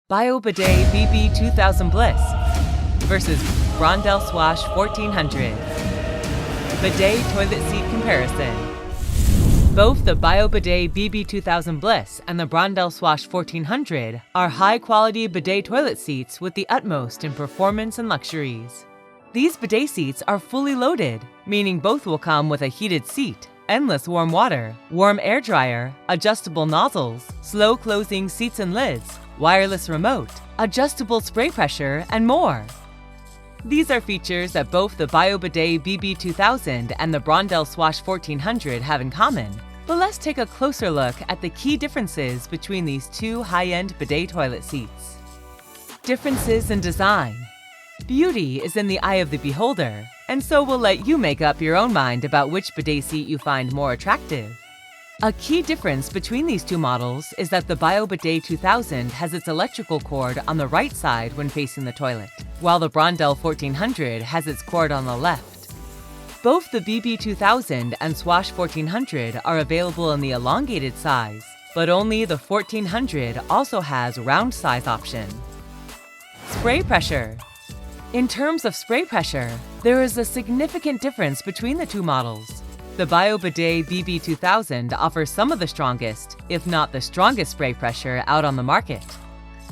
Bio Bidet BB-2000 Bliss versus Brondell Swash 1400. Bidet toilet seat comparison. Both the Bio Bidet BB-2000 Bliss and the Brondell Swash 1400 are high-quality bidet toilet seats with the utmost in performance and luxuries. These bidet seats are fully loaded, meaning both will come with a heated seat, endless warm water, warm air dryer, adjustable nozzles, slow closing seats and lids, wireless remote, adjustable spray pressure, and more. These are features that both the Bio Bidet BB-2000 and the Brondell Swash 1400 have in common, but let's take a closer look at the key differences between these two high-end bidet toilet seats. Differences in design. Beauty is in the eye of the beholder, and so we'll let you make up your own mind about which bidet seat you find more attractive. A key difference between these two models is that the Bio Bidet 2000 has its electrical cord on the right side when facing the toilet, while the Brondell 1400 has its cord on the left. Both the BB-2000 and Swash 1400 are available in the elongated size, but only the 1400 also has round size option. Spray pressure. In terms of spray pressure, there is a significant difference between the two models. The Bio Bidet BB-2000 offers some of the strongest, if not the strongest spray pressure out on the market.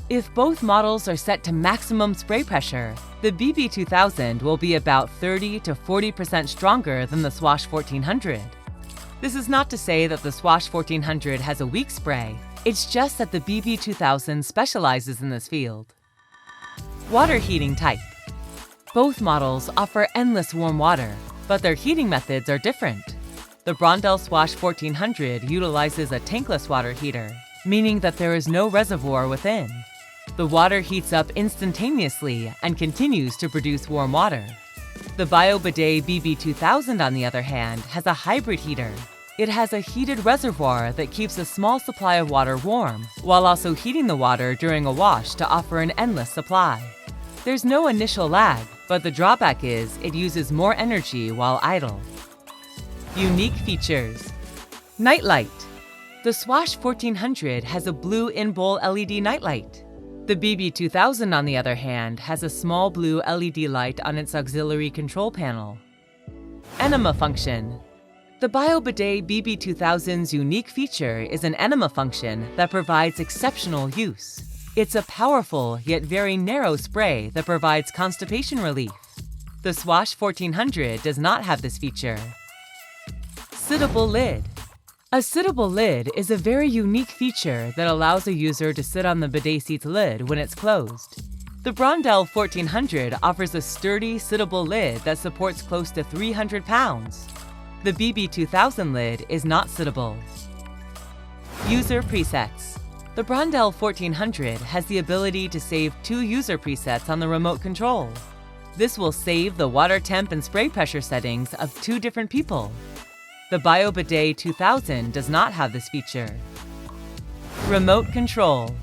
If both models are set to maximum spray pressure, the BB-2000 will be about 30 to 40% stronger than the Swash 1400. This is not to say that the Swash 1400 has a weak spray, it's just that the BB-2000 specializes in this field. Water heating type. Both models offer endless warm water, but their heating methods are different. The Brondell Swash 1400 utilizes a tankless water heater, meaning that there is no reservoir within. The water heats up instantaneously and continues to produce warm water. The Bio Bidet BB-2000, on the other hand, has a hybrid heater. It has a heated reservoir that keeps a small supply of water warm, while also heating the water during a wash to offer an endless supply. There's no initial lag, but the drawback is it uses more energy while idle. Unique features. Nightlight. The Swash 1400 has a blue in-bowl LED nightlight. The BB-2000, on the other hand, has a small blue LED light on its auxiliary control panel. Enema function. The Bio Bidet BB-2000's unique feature is an enema function that provides exceptional use. It's a powerful yet very narrow spray that provides constipation relief. The Swash 1400 does not have this feature. Sittable lid. A sittable lid is a very unique feature that allows a user to sit on the bidet seat's lid when it's closed. The Brondell 1400 offers a sturdy, sittable lid that supports close to 300 pounds. The BB-2000 lid is not sittable. User presets. The Brondell 1400 has the ability to save 2 user presets on the remote control. This will save the water temp and spray pressure settings of 2 different people. The Bio Bidet 2000 does not have this feature. Remote control.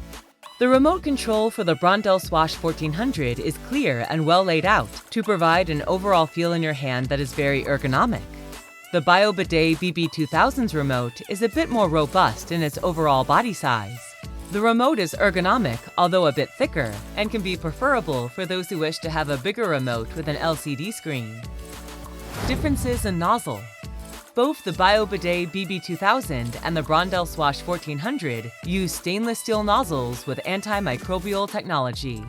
The remote control for the Brondell Swash 1400 is clear and well laid out to provide an overall feel in your hand that is very ergonomic. The Bio Bidet BB-2000's remote is a bit more robust in its overall body size. The remote is ergonomic, although a bit thicker, and can be preferable for those who wish to have a bigger remote with an LCD screen. Differences in nozzle. Both the Bio Bidet BB-2000 and the Brondell Swash 1400 use stainless steel nozzles with antimicrobial technology.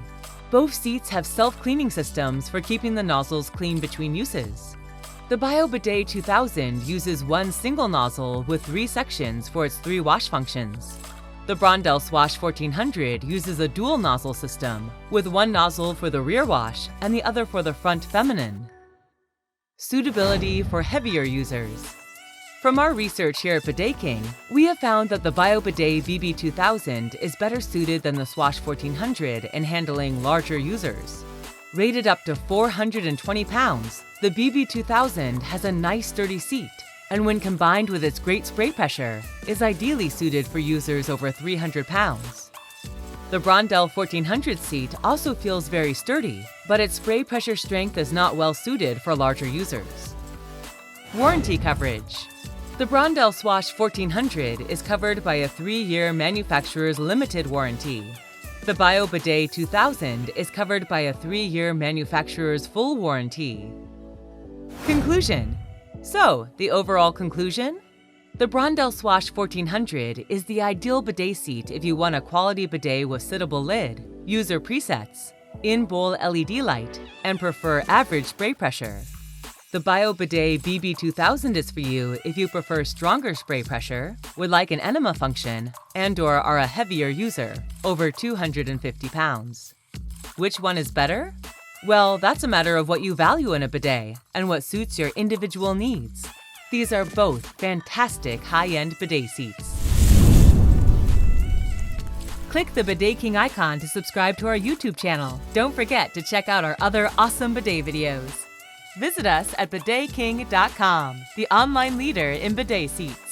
Both seats have self-cleaning systems for keeping the nozzles clean between uses. The Bio Bidet 2000 uses one single nozzle with 3 sections for its 3 wash functions. The Brondell Swash 1400 uses a dual nozzle system, with one nozzle for the rear wash and the other for the front feminine. Suitability for heavier users. From our research here at Bidetking, we have found that the Bio Bidet BB-2000 is better suited than the Swash 1400 in handling larger users. Rated up to 420 pounds, the BB-2000 has a nice sturdy seat, and when combined with its great spray pressure, is ideally suited for users over 300 pounds. The Brondell 1400 seat also feels very sturdy, but its spray pressure strength is not well suited for larger users. Warranty coverage. The Brondell Swash 1400 is covered by a 3-year manufacturer's limited warranty. The Bio Bidet 2000 is covered by a 3-year manufacturer's full warranty. Conclusion. So, the overall conclusion? The Brondell Swash 1400 is the ideal bidet seat if you want a quality bidet with sittable lid, user presets, in-bowl LED light, and prefer average spray pressure. The Bio Bidet BB-2000 is for you if you prefer stronger spray pressure, would like an enema function, and/or are a heavier user, over 250 pounds. Which one is better? Well, that's a matter of what you value in a bidet and what suits your individual needs. These are both fantastic high-end bidet seats. Click the Bidetking icon to subscribe to our YouTube channel. Don't forget to check out our other awesome bidet videos. Visit us at bidetking.com, the online leader in bidet seats.